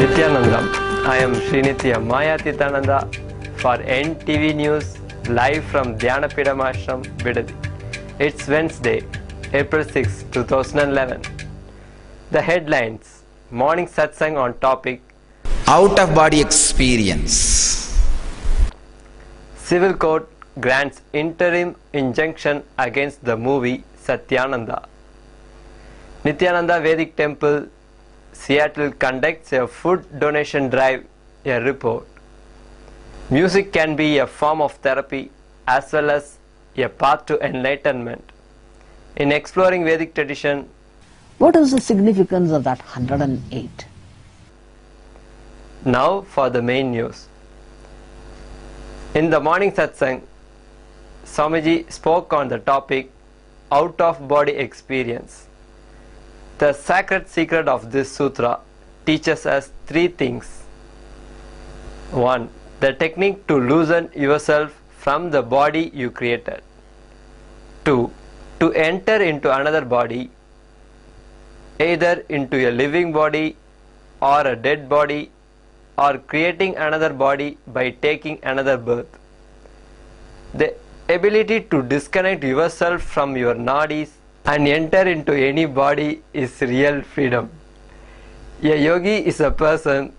Nithyanandam. I am Srinithya Nithyananda for NTV News live from Dhyana Paramashivam, Bidadi. It's Wednesday, April 6, 2011. The headlines: Morning satsang on topic out of body experience. Civil Court grants interim injunction against the movie Sathyananda. Nithyananda Vedic Temple, Seattle conducts a food donation drive, a report. Music can be a form of therapy as well as a path to enlightenment. In exploring Vedic tradition, what is the significance of that 108? Now for the main news. In the morning satsang, Swamiji spoke on the topic out of body experience. The sacred secret of this sutra teaches us three things. 1. The technique to loosen yourself from the body you created. 2. To enter into another body, either into a living body or a dead body, or creating another body by taking another birth. The ability to disconnect yourself from your nadis and enter into any body is real freedom. A yogi is a person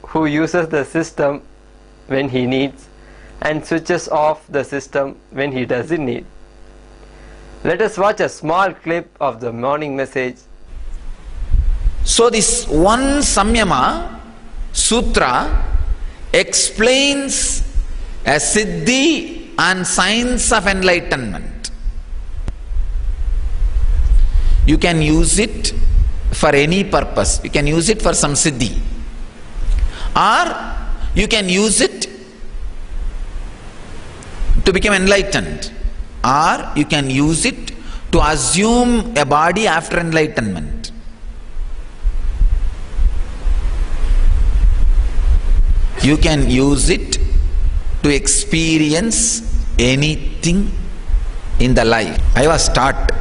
who uses the system when he needs and switches off the system when he doesn't need. Let us watch a small clip of the morning message. So this one Samyama Sutra explains a Siddhi and science of enlightenment. You can use it for any purpose. You can use it for some Siddhi. Or you can use it to become enlightened. Or you can use it to assume a body after enlightenment. You can use it to experience anything in the life. I was taught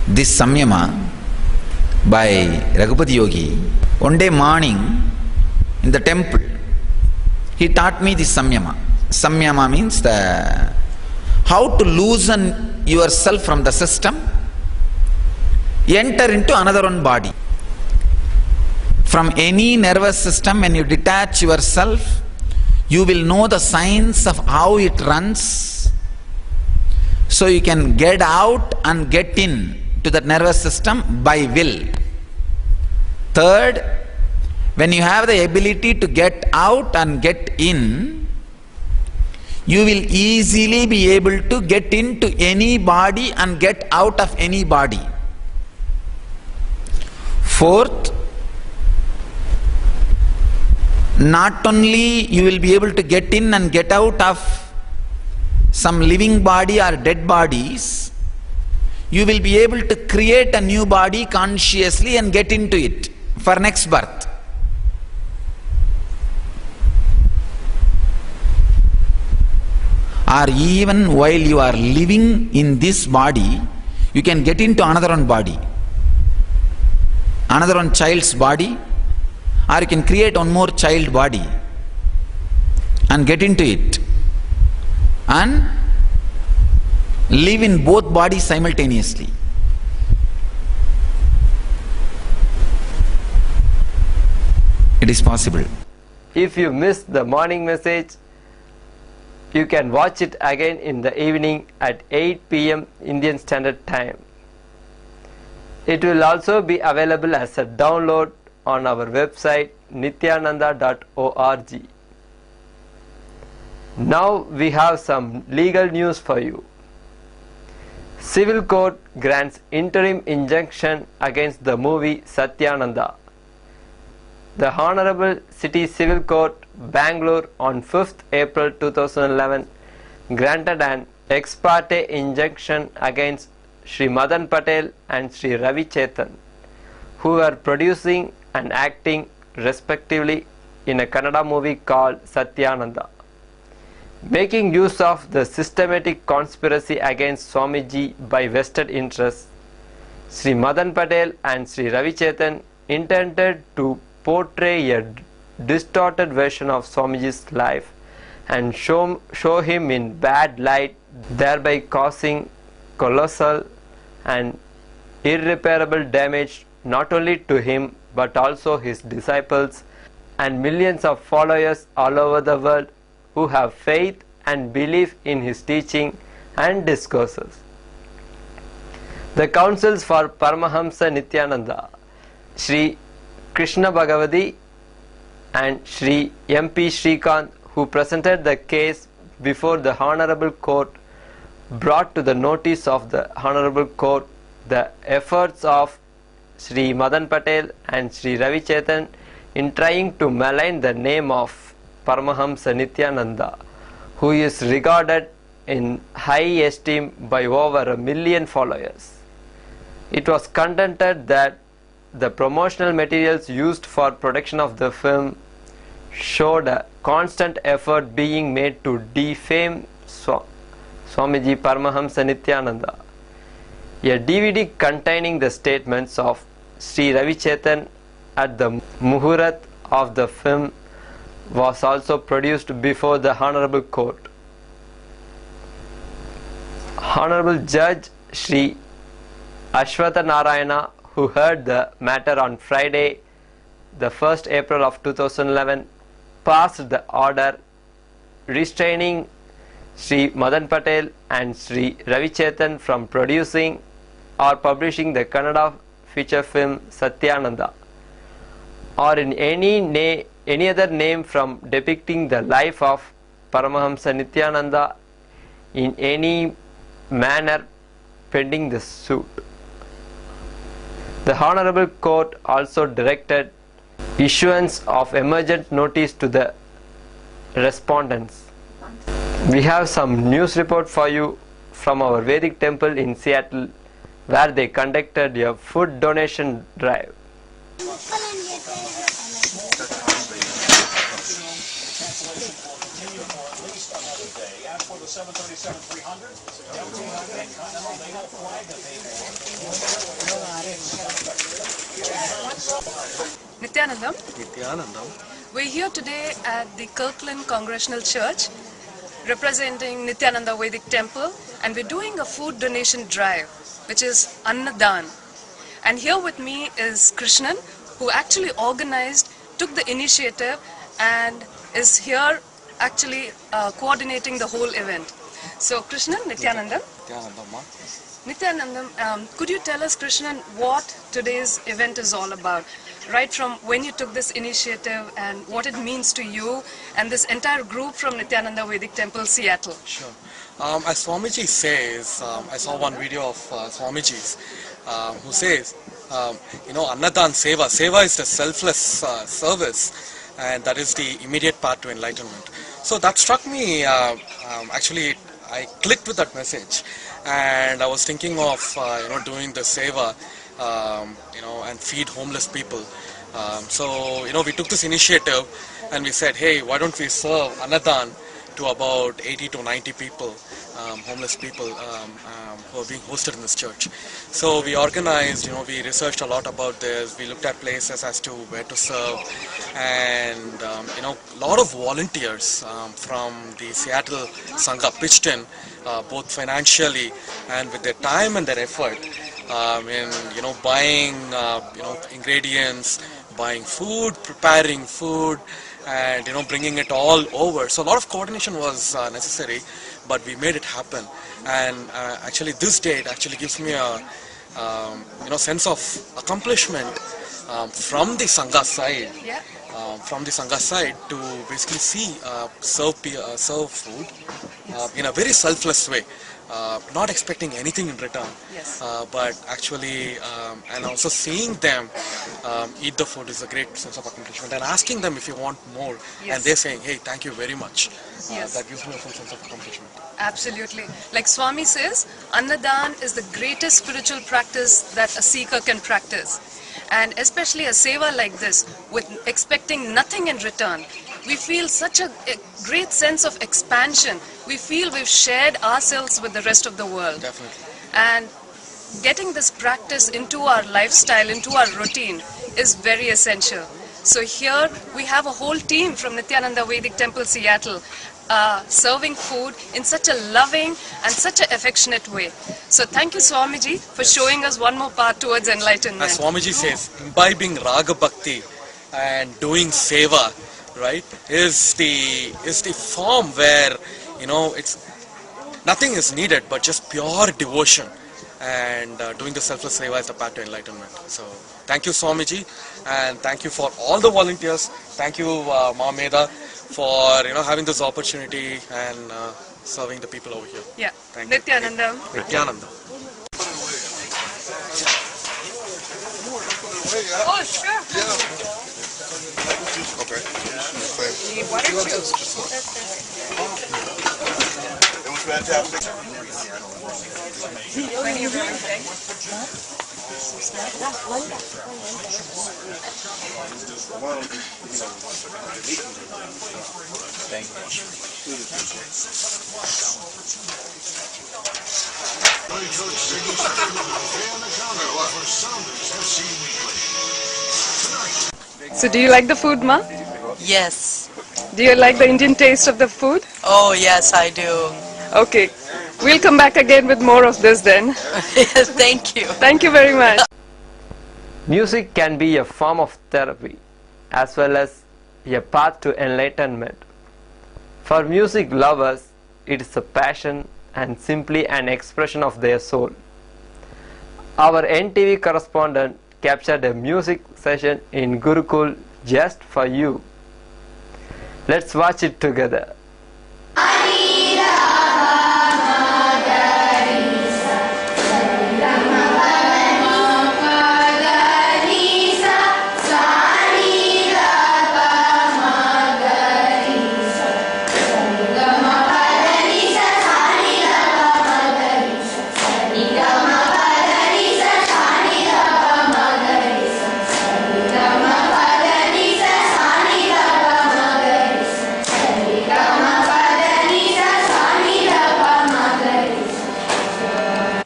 this Samyama by Raghupati Yogi. One day morning in the temple, he taught me this Samyama. Samyama means how to loosen yourself from the system, enter into another one body. From any nervous system, when you detach yourself, you will know the science of how it runs, so you can get out and get in to that nervous system by will. Third, when you have the ability to get out and get in, you will easily be able to get into any body and get out of any body. Fourth, not only you will be able to get in and get out of some living body or dead bodies, you will be able to create a new body consciously and get into it for next birth. Or even while you are living in this body, you can get into another one body, another one child's body, or you can create one more child body and get into it and live in both bodies simultaneously. It is possible. If you missed the morning message, you can watch it again in the evening at 8 p.m. Indian Standard Time. It will also be available as a download on our website nithyananda.org. Now we have some legal news for you. Civil Court grants interim injunction against the movie Sathyananda. The Honorable City Civil Court, Bangalore, on 5th April 2011 granted an ex parte injunction against Sri Madan Patel and Sri Ravi Chetan, who were producing and acting respectively in a Kannada movie called Sathyananda. Making use of the systematic conspiracy against Swamiji by vested interests, Sri Madan Patel and Sri Ravi Chetan intended to portray a distorted version of Swamiji's life and show him in bad light, thereby causing colossal and irreparable damage not only to him but also his disciples and millions of followers all over the world who have faith and belief in his teaching and discourses. The counsels for Paramahamsa Nithyananda, Sri Krishna Bhagavati and Sri M.P. Srikant, who presented the case before the Honorable Court, brought to the notice of the Honorable Court the efforts of Sri Madan Patel and Sri Ravi Chetan in trying to malign the name of Paramahamsa Nithyananda, who is regarded in high esteem by over 1 million followers. It was contended that the promotional materials used for production of the film showed a constant effort being made to defame Swamiji Paramahamsa Nithyananda. A DVD containing the statements of Sri Ravi Chetan at the Muhurat of the film was also produced before the Honorable Court. Honorable Judge Sri Ashwatha Narayana, who heard the matter on Friday, the 1st April of 2011, passed the order restraining Sri Madan Patel and Sri Ravi Chetan from producing or publishing the Kannada feature film Sathyananda, or in any other name from depicting the life of Paramahamsa Nithyananda in any manner pending the suit. The Honorable Court also directed issuance of emergent notice to the respondents. We have some news report for you from our Vedic temple in Seattle, where they conducted a food donation drive. Nithyanandam. We're here today at the Kirkland Congregational Church representing Nithyananda Vedic Temple, and we're doing a food donation drive, which is Annadan. And here with me is Krishnan, who actually organized, took the initiative, and is here actually coordinating the whole event. So Krishnan, Nithyanandam. Nithyanandam, could you tell us, Krishnan, what today's event is all about? Right from when you took this initiative and what it means to you and this entire group from Nithyananda Vedic Temple, Seattle. Sure. As Swamiji says, I saw one video of Swamiji's who says, Annadan Seva. Seva is the selfless service, and that is the immediate path to enlightenment. So that struck me, actually I clicked with that message, and I was thinking of doing the Seva, and feed homeless people. So we took this initiative and we said, hey, why don't we serve Annadan to about 80 to 90 people, homeless people who are being hosted in this church. So we organized, we researched a lot about this, we looked at places as to where to serve, and a lot of volunteers from the Seattle Sangha pitched in, both financially and with their time and their effort, in buying ingredients, buying food, preparing food, and bringing it all over. So a lot of coordination was necessary, but we made it happen. And actually this date actually gives me a sense of accomplishment from the Sangha side. Yeah. From the Sangha side to basically serve food in a very selfless way. Not expecting anything in return, Yes. But actually, and also seeing them eat the food is a great sense of accomplishment, and asking them if you want more, Yes. and they're saying, hey, thank you very much. Yes. That gives me a full sense of accomplishment. Absolutely. Like Swami says, Annadan is the greatest spiritual practice that a seeker can practice. And especially a seva like this, with expecting nothing in return, we feel such a great sense of expansion. We feel we've shared ourselves with the rest of the world. Definitely. And getting this practice into our lifestyle, into our routine, is very essential. So here we have a whole team from Nithyananda Vedic Temple, Seattle, serving food in such a loving and such an affectionate way. So thank you, Swamiji, for showing us one more path towards enlightenment. As Swamiji says, imbibing Raga Bhakti and doing seva, right, is the form where, you know, it's nothing is needed but just pure devotion, and doing the selfless seva is the path to enlightenment. So thank you, Swamiji, and thank you for all the volunteers. Thank you, Ma Meda, for, you know, having this opportunity and serving the people over here. Yeah. Thank you. Nithyananda. Nithyananda. Oh, sure. Okay. Why don't you? It was fantastic. When you really think. So do you like the food, Ma? Yes. Do you like the Indian taste of the food? Oh, yes, I do. Okay. We'll come back again with more of this then. Yes, thank you. Thank you very much. Music can be a form of therapy as well as a path to enlightenment. For music lovers, it is a passion and simply an expression of their soul. Our NTV correspondent captured a music session in Gurukul just for you. Let's watch it together.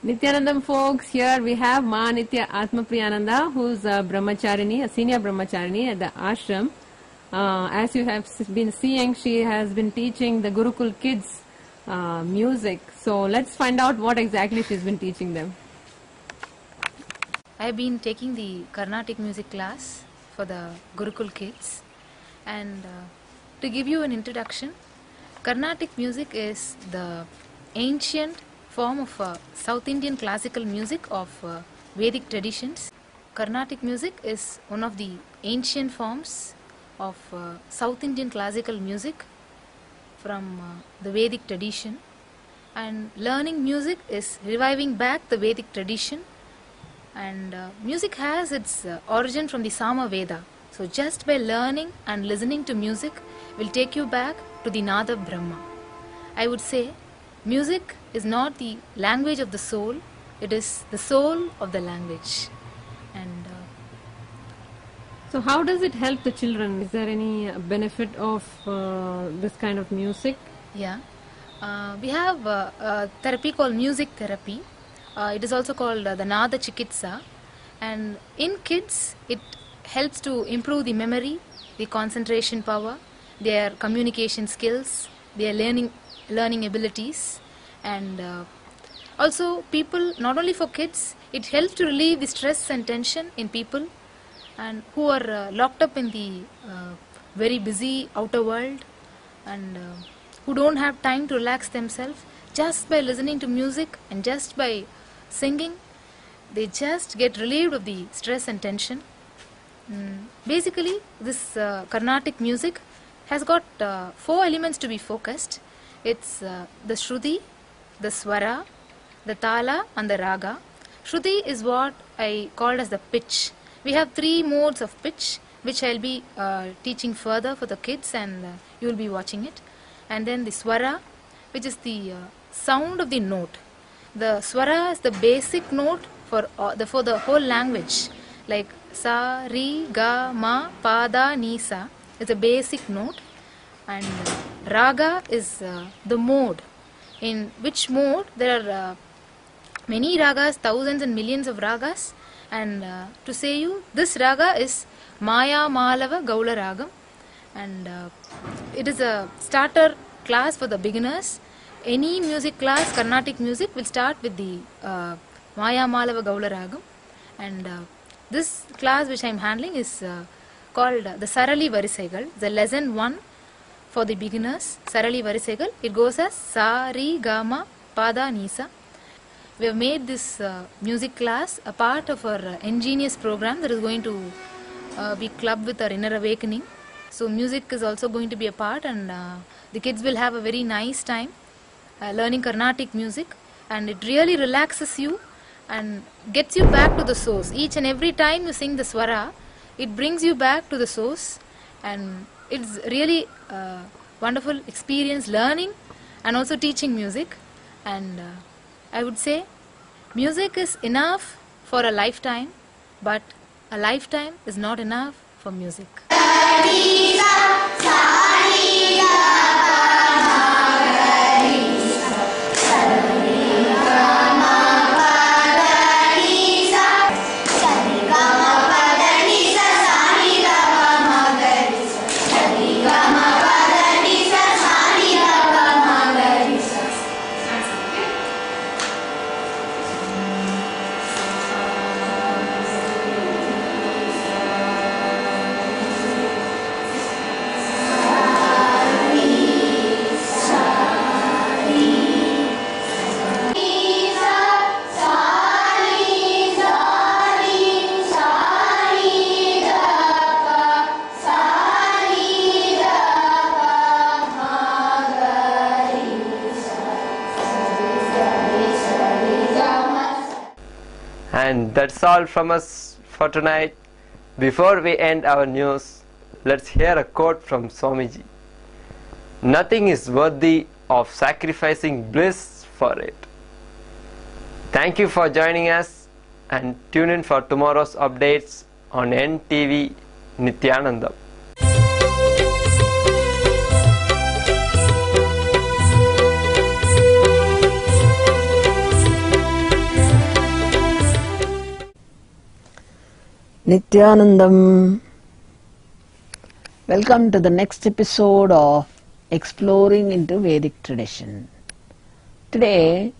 Nithyanandam folks, here we have Ma Nithya Atmapriyananda, who's a brahmacharini, a senior brahmacharini at the ashram. As you have been seeing, she has been teaching the Gurukul kids music. So let's find out what exactly she's been teaching them. I've been taking the Carnatic music class for the Gurukul kids, and to give you an introduction, Carnatic music is the ancient form of South Indian classical music of Vedic traditions. Carnatic music is one of the ancient forms of South Indian classical music from the Vedic tradition, and learning music is reviving back the Vedic tradition, and music has its origin from the Sama Veda. So just by learning and listening to music will take you back to the Nada Brahma. I would say music is not the language of the soul, it is the soul of the language. And so how does it help the children? Is there any benefit of this kind of music? yeah, we have a therapy called music therapy. It is also called the Nada Chikitsa, and in kids it helps to improve the memory, the concentration power, their communication skills, their learning abilities, and also people, not only for kids, it helps to relieve the stress and tension in people and who are locked up in the very busy outer world, and who don't have time to relax themselves. Just by listening to music and just by singing, they just get relieved of the stress and tension. Basically, this Carnatic music has got 4 elements to be focused. It's the Shruti, the Swara, the Tala and the Raga. Shruti is what I called as the pitch. We have 3 modes of pitch, which I'll be teaching further for the kids, and you will be watching it. And then the Swara, which is the sound of the note. The Swara is the basic note for the whole language, like Sa, Ri, Ga, Ma, Pa, Da, Ni, Sa is a basic note, and Raga is the mode, in which mode there are many ragas, thousands and millions of ragas, and to say you, this raga is Maya Malava Gaula Ragam, and it is a starter class for the beginners. Any music class, Carnatic music, will start with the Maya Malava Gaula Ragam, and this class which I am handling is called the Sarali Varisaigal, the lesson 1 for the beginners. Sarali Varisaigal, it goes as Sa, Ri, Gama, Pada, Nisa. We have made this music class a part of our ingenious program that is going to be clubbed with our inner awakening. So music is also going to be a part, and the kids will have a very nice time learning Carnatic music, and it really relaxes you and gets you back to the source. Each and every time you sing the swara, it brings you back to the source, and it's really a wonderful experience learning and also teaching music. And I would say music is enough for a lifetime, but a lifetime is not enough for music. And that's all from us for tonight. Before we end our news, let's hear a quote from Swamiji. Nothing is worthy of sacrificing bliss for it. Thank you for joining us, and tune in for tomorrow's updates on NTV Nithyananda. Nithyanandam. Welcome to the next episode of Exploring into Vedic Tradition. Today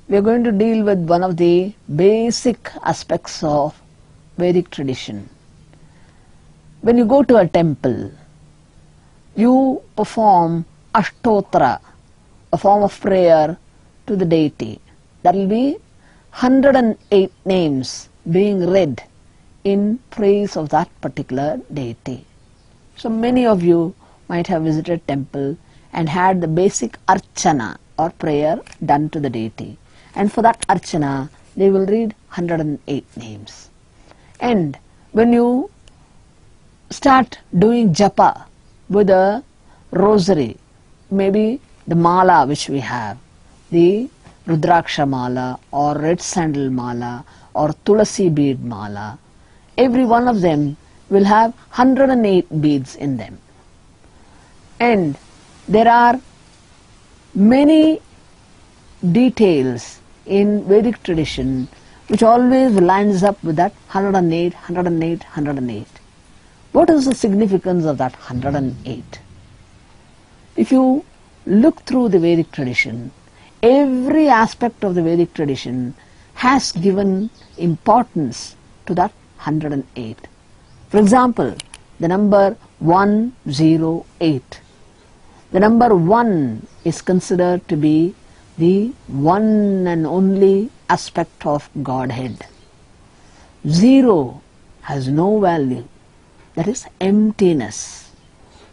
we are going to deal with one of the basic aspects of Vedic tradition. When you go to a temple, you perform Ashtotra, a form of prayer to the deity. That will be 108 names being read in praise of that particular deity. So many of you might have visited temple and had the basic archana or prayer done to the deity. And for that archana, they will read 108 names. And when you start doing japa with a rosary, maybe the mala which we have, the Rudraksha mala or red sandal mala or tulasi bead mala, every one of them will have 108 beads in them. And there are many details in Vedic tradition which always lines up with that 108, 108, 108. What is the significance of that 108? If you look through the Vedic tradition, every aspect of the Vedic tradition has given importance to that 108. For example, the number 108. The number 1 is considered to be the one and only aspect of Godhead. 0 has no value. That is emptiness.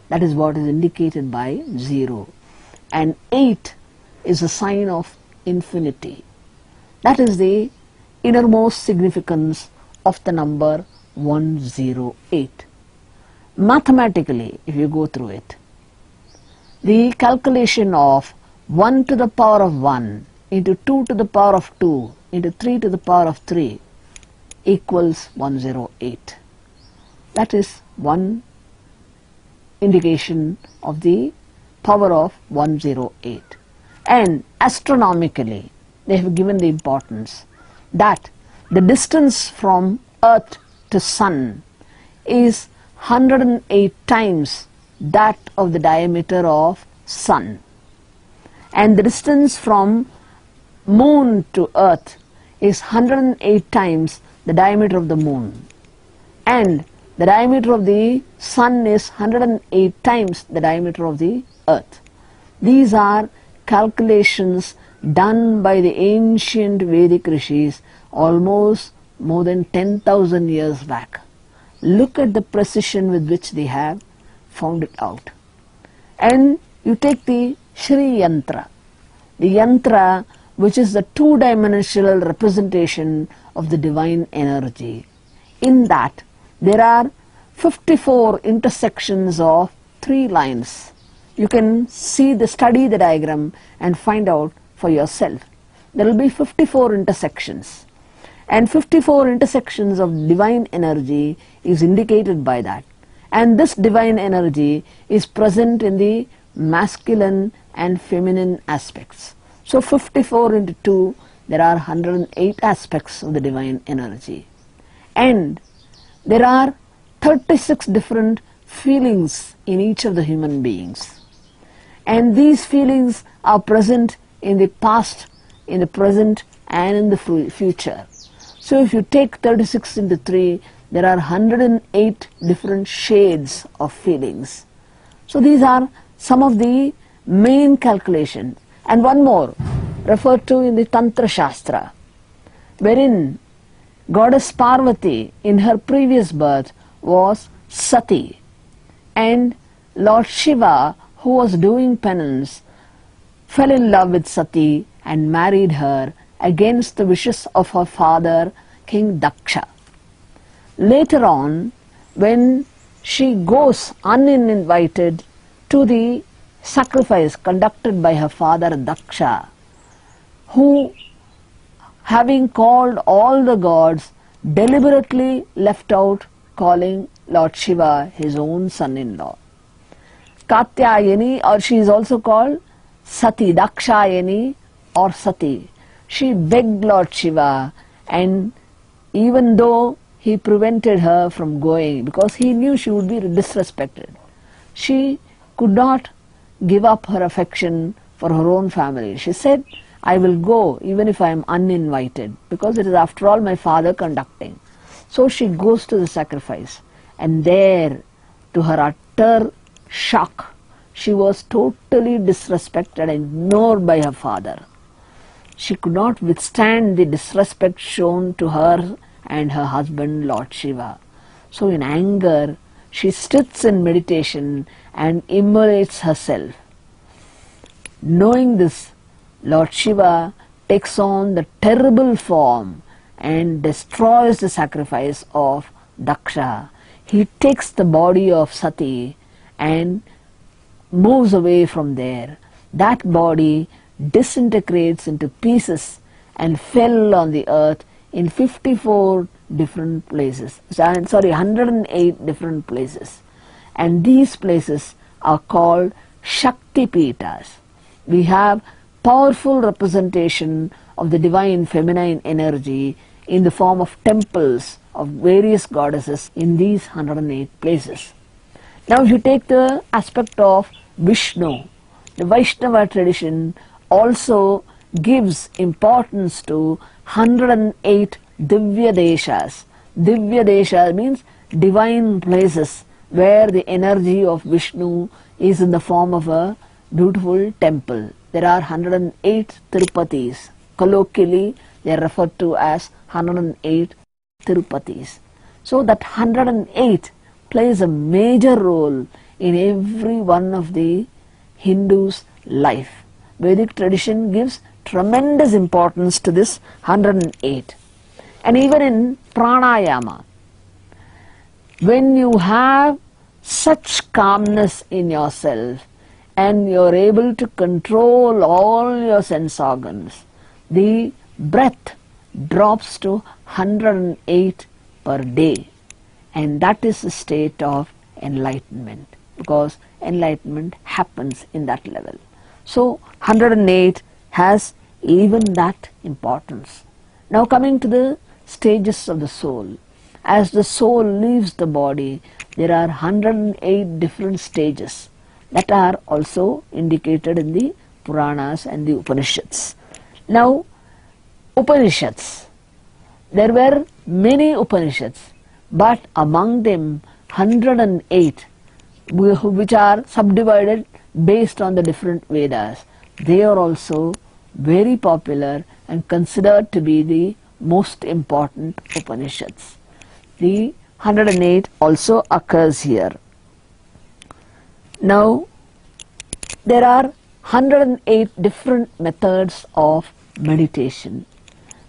That is what is indicated by 0. And 8 is a sign of infinity. That is the innermost significance of the number 108. Mathematically, if you go through it, the calculation of 1 to the power of 1 into 2 to the power of 2 into 3 to the power of 3 equals 108. That is one indication of the power of 108. And astronomically, they have given the importance that the distance from Earth to Sun is 108 times that of the diameter of Sun, and the distance from Moon to Earth is 108 times the diameter of the Moon, and the diameter of the Sun is 108 times the diameter of the Earth. These are calculations done by the ancient Vedic rishis almost more than 10,000 years back. Look at the precision with which they have found it out. And you take the Shri Yantra, the Yantra which is the two-dimensional representation of the divine energy. In that there are 54 intersections of 3 lines. You can study the diagram and find out for yourself. There will be 54 intersections, and 54 intersections of divine energy is indicated by that. And this divine energy is present in the masculine and feminine aspects. So 54 into 2, there are 108 aspects of the divine energy. And there are 36 different feelings in each of the human beings. And these feelings are present in the past, in the present, and in the future. So if you take 36 into 3, there are 108 different shades of feelings. So these are some of the main calculations. And one more, referred to in the Tantra Shastra, wherein Goddess Parvati in her previous birth was Sati, and Lord Shiva, who was doing penance, fell in love with Sati and married her against the wishes of her father, King Daksha. Later on, when she goes uninvited to the sacrifice conducted by her father Daksha, who, having called all the gods, deliberately left out calling Lord Shiva his own son-in-law. Katyayani, or she is also called Sati, Dakshayani or Sati. She begged Lord Shiva, and even though he prevented her from going because he knew she would be disrespected, she could not give up her affection for her own family. She said, I will go even if I am uninvited, because it is after all my father conducting. So she goes to the sacrifice, and there, to her utter shock, she was totally disrespected and ignored by her father. She could not withstand the disrespect shown to her and her husband Lord Shiva. So in anger, she sits in meditation and immolates herself. Knowing this, Lord Shiva takes on the terrible form and destroys the sacrifice of Daksha. He takes the body of Sati and moves away from there. That body disintegrates into pieces and fell on the earth in 54 different places. 108 different places. And these places are called Shakti Pitas. We have powerful representation of the divine feminine energy in the form of temples of various goddesses in these 108 places. Now if you take the aspect of Vishnu, the Vaishnava tradition also gives importance to 108 Divya Deshas. Divya Desha means divine places where the energy of Vishnu is in the form of a beautiful temple. There are 108 Tirupatis. Colloquially, they are referred to as 108 Tirupatis. So that 108 plays a major role in every one of the Hindus' life. Vedic tradition gives tremendous importance to this 108. And even in pranayama, when you have such calmness in yourself and you are able to control all your sense organs, the breath drops to 108 per day, and that is the state of enlightenment, because enlightenment happens in that level. So 108 has even that importance. Now coming to the stages of the soul, as the soul leaves the body, there are 108 different stages that are also indicated in the Puranas and the Upanishads. Now, Upanishads. There were many Upanishads, but among them 108 which are subdivided based on the different Vedas. They are also very popular and considered to be the most important Upanishads. The 108 also occurs here. Now, there are 108 different methods of meditation.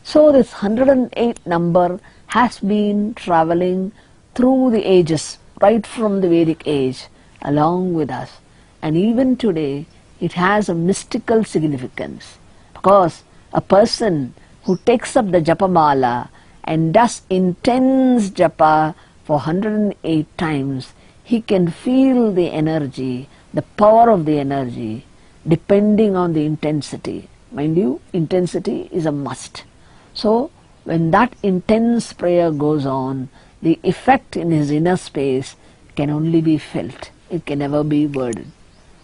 So this 108 number has been traveling through the ages, right from the Vedic age, along with us. And even today, it has a mystical significance, because a person who takes up the Japamala and does intense japa for 108 times, he can feel the energy, the power of the energy, depending on the intensity. Mind you, intensity is a must. So, when that intense prayer goes on, the effect in his inner space can only be felt. It can never be worded.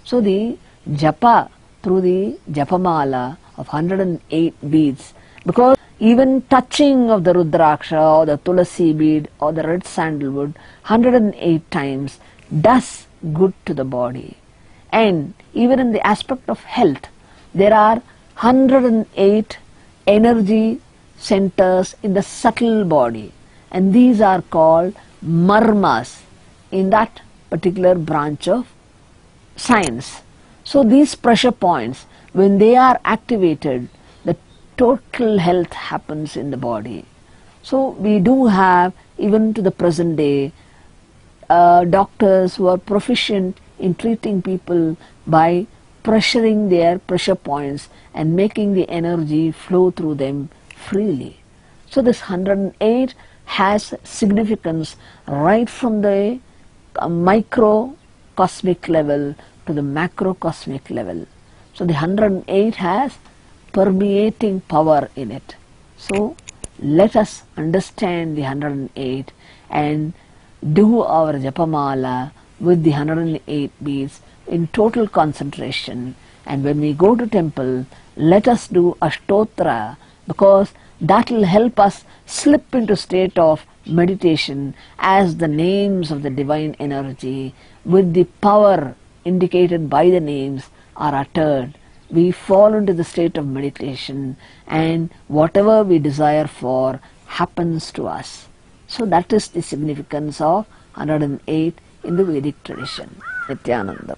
So, the japa through the Japamala of 108 beads, because even touching of the Rudraksha or the Tulasi bead or the red sandalwood 108 times does good to the body. And even in the aspect of health, there are 108 energy centers in the subtle body, and these are called marmas in that particular branch of science. So these pressure points, when they are activated, the total health happens in the body. So we do have, even to the present day, doctors who are proficient in treating people by pressuring their pressure points and making the energy flow through them freely. So this 108 has significance right from the microcosmic level to the macrocosmic level. So the 108 has permeating power in it. So let us understand the 108 and do our Japamala with the 108 beads in total concentration. And when we go to temple, let us do Ashtotra, because that will help us slip into state of meditation as the names of the divine energy with the power indicated by the names are uttered. We fall into the state of meditation, and whatever we desire for happens to us. So that is the significance of 108 in the Vedic tradition. Nithyananda.